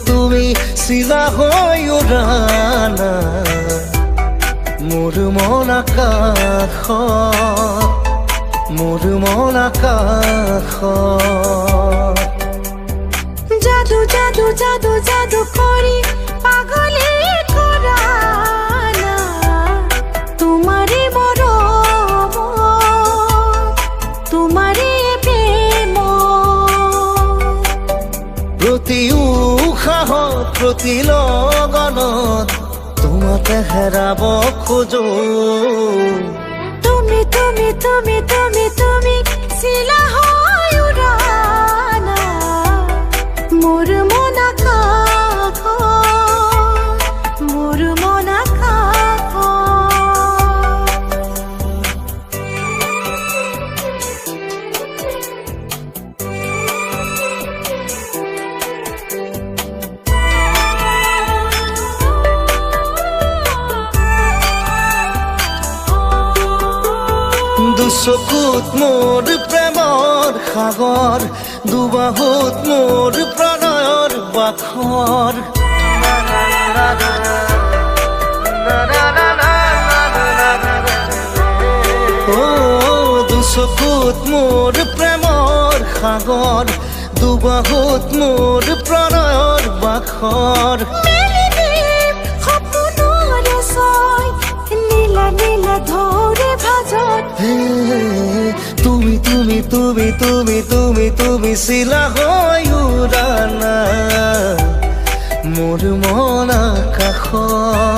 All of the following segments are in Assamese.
তুমি চিলা হৈ উৰানা মোৰ মন আকাশত জাদু জাদু জাদু জাদু কৰি পাগলে কৰা না তোমাৰে মৰম তোমাৰে প্ৰেম প্ৰতি উশাহত প্ৰতি লগনত তোমাকে হেৰাব খোজো তুমি তুমি তুমি তুমি তুমি চিলা হৈ উৰানা মোৰ মন আকাশত মোৰ মন আকাশত দুচকুত মোৰ প্ৰেমৰ সাগৰ দুবাহুত মোৰ প্ৰণয়ৰ বাখৰ দুচকুত মোৰ প্ৰেমৰ সাগৰ দুবাহুত মোৰ প্ৰণয়ৰ বাখৰ তুমি তুমি তুমি তুমি তুমি তুমি চিলা হৈ উৰানা মোৰ মন আকাশত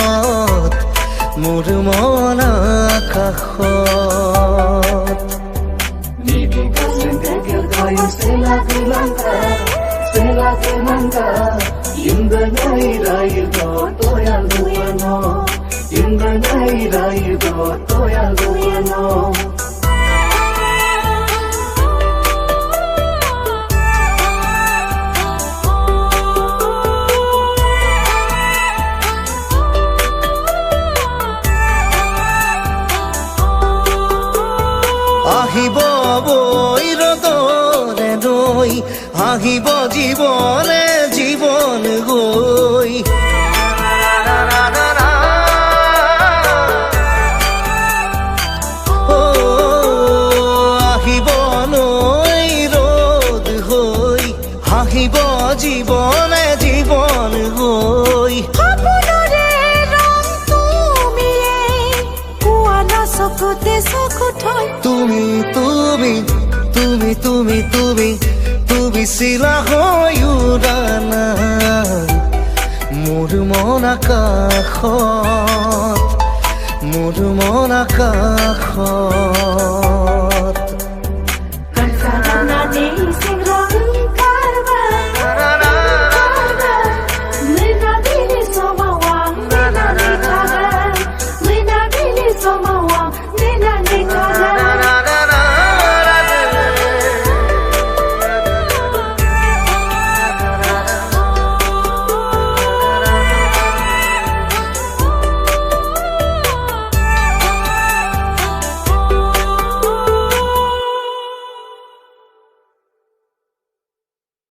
মোৰ মন আকাশত আহিব বৈৰদৰে নৈ আহিব জীৱনে জীৱন গৈ আহিব নৈ ৰদ হৈ আহিব জীৱনে জীৱন গৈ তুমি তুমি তুমি তুমি তুমি তুমি চিলা হৈ উৰানা মোৰ মন আকাশত মোৰ মন আকাশত